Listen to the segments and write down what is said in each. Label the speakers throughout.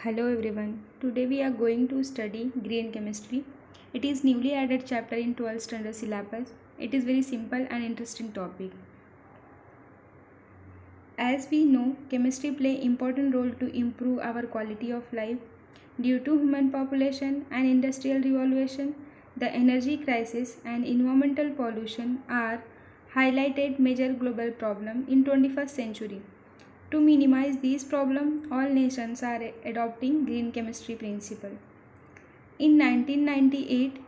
Speaker 1: Hello everyone. Today we are going to study green chemistry. It is newly added chapter in 12th standard syllabus. It is very simple and interesting topic. As we know, chemistry play important role to improve our quality of life. Due to human population and industrial revolution, the energy crisis and environmental pollution are highlighted major global problem in 21st century. To minimize these problems, all nations are adopting green chemistry principle. In 1998,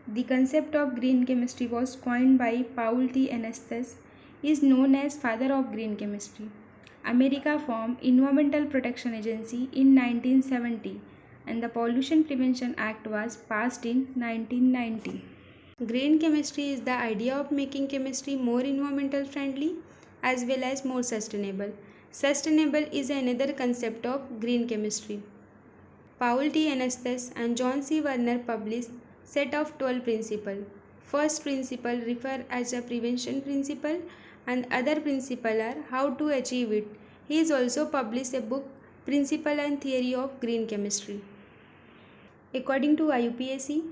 Speaker 1: the concept of green chemistry was coined by Paul T. Anastas, is known as father of green chemistry. America formed Environmental Protection Agency in 1970 and the Pollution Prevention Act was passed in 1990. Green chemistry is the idea of making chemistry more environmental friendly as well as more sustainable. Sustainable is another concept of green chemistry. Paul T. Anastas and John C. Werner published set of 12 principles. First principle refer as a prevention principle and other principle are how to achieve it. He is also published a book Principle and Theory of Green Chemistry. According to IUPAC,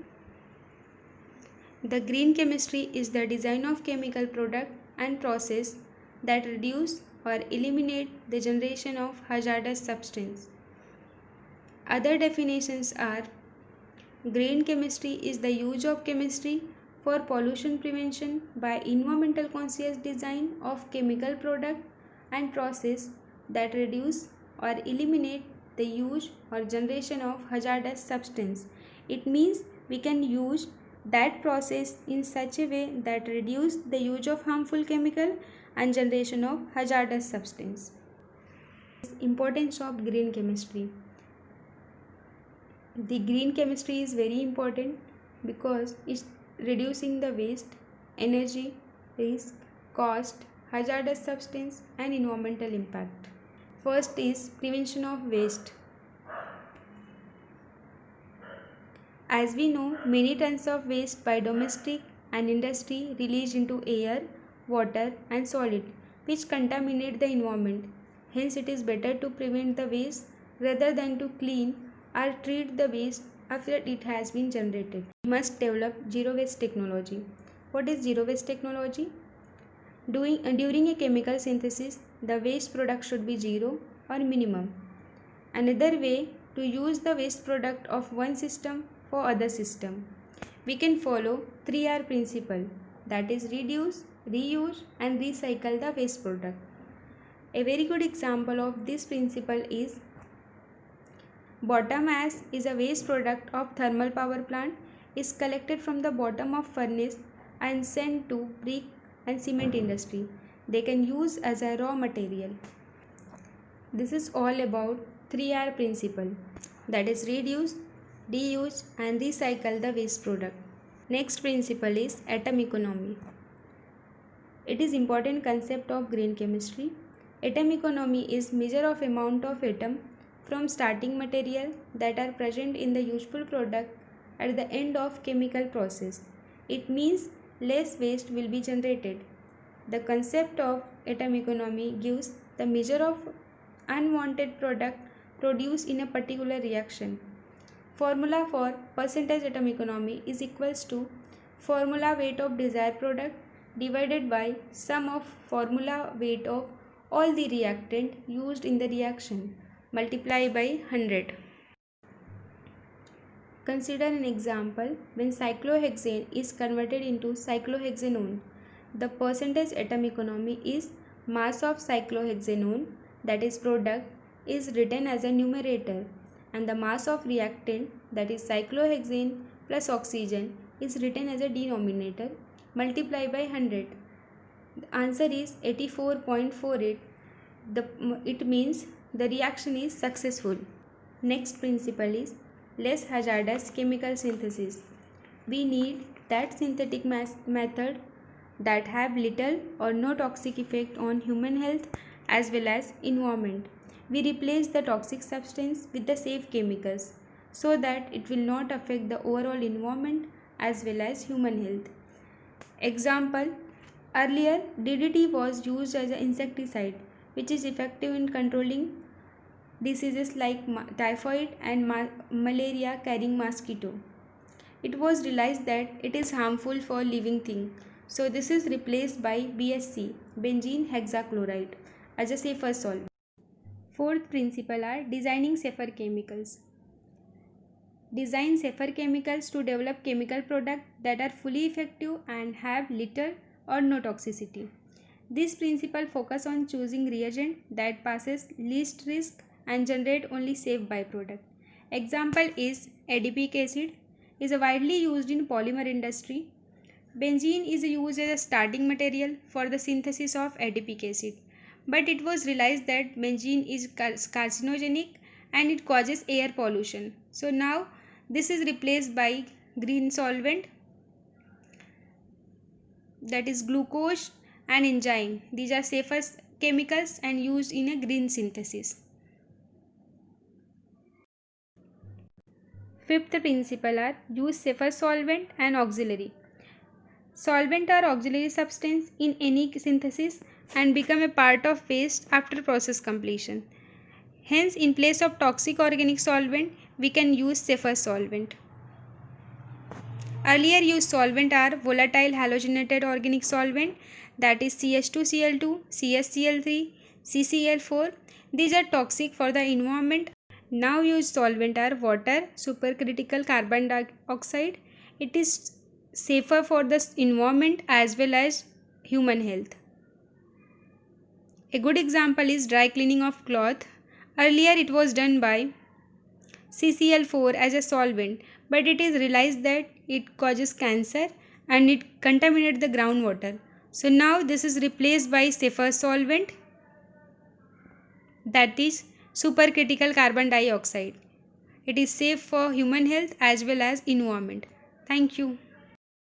Speaker 1: the green chemistry is the design of chemical product and process that reduce or eliminate the generation of hazardous substance. Other definitions are green chemistry is the use of chemistry for pollution prevention by environmental conscious design of chemical product and process that reduce or eliminate the use or generation of hazardous substance. It means we can use that process in such a way that reduce the use of harmful chemical and generation of hazardous substance. Importance of green chemistry. The green chemistry is very important because it's reducing the waste, energy, risk, cost, hazardous substance and environmental impact. First is prevention of waste. As we know, many tons of waste by domestic and industry released into air, water and solid which contaminate the environment. Hence it is better to prevent the waste rather than to clean or treat the waste after it has been generated. We must develop zero waste technology. What is zero waste technology? During a chemical synthesis, the waste product should be zero or minimum. Another way to use the waste product of one system for other system. We can follow 3R principle, that is reduce, reuse and recycle the waste product. A very good example of this principle is bottom ash is a waste product of thermal power plant is collected from the bottom of furnace and sent to brick and cement industry. They can use as a raw material. This is all about 3R principle, that is reduce, reuse and recycle the waste product. Next principle is atom economy. It is important concept of green chemistry. Atom economy is measure of amount of atom from starting material that are present in the useful product at the end of chemical process. It means less waste will be generated. The concept of atom economy gives the measure of unwanted product produced in a particular reaction. Formula for percentage atom economy is equals to formula weight of desired product divided by sum of formula weight of all the reactant used in the reaction multiply by 100. Consider an example when cyclohexane is converted into cyclohexanone. The percentage atom economy is mass of cyclohexanone, that is product, is written as a numerator and the mass of reactant, that is cyclohexane plus oxygen, is written as a denominator multiply by 100. The answer is 84.48. It means the reaction is successful. Next principle is less hazardous chemical synthesis. We need that synthetic method that have little or no toxic effect on human health as well as environment. We replace the toxic substance with the safe chemicals so that it will not affect the overall environment as well as human health. Example, earlier DDT was used as an insecticide which is effective in controlling diseases like typhoid and malaria carrying mosquito. It was realized that it is harmful for living thing. So this is replaced by BSC, benzene hexachloride, as a safer solvent. Fourth principle are designing safer chemicals. Design safer chemicals to develop chemical products that are fully effective and have little or no toxicity. This principle focus on choosing reagent that passes least risk and generate only safe byproduct. Example is adipic acid is widely used in polymer industry. Benzene is used as a starting material for the synthesis of adipic acid, but it was realized that benzene is carcinogenic and it causes air pollution. So now this is replaced by green solvent, that is glucose and enzyme. These are safer chemicals and used in a green synthesis. Fifth principle are use safer solvent and auxiliary. Solvent are auxiliary substance in any synthesis and become a part of waste after process completion. Hence, in place of toxic organic solvent, we can use safer solvent. Earlier used solvent are volatile halogenated organic solvent, that is CH2Cl2, CSCl3, CCl4. These are toxic for the environment. Now used solvent are water, supercritical carbon dioxide. It is safer for the environment as well as human health. A good example is dry cleaning of cloth. Earlier it was done by CCl4 as a solvent, but it is realized that it causes cancer and it contaminates the groundwater. So now this is replaced by safer solvent, that is supercritical carbon dioxide. It is safe for human health as well as environment. Thank you.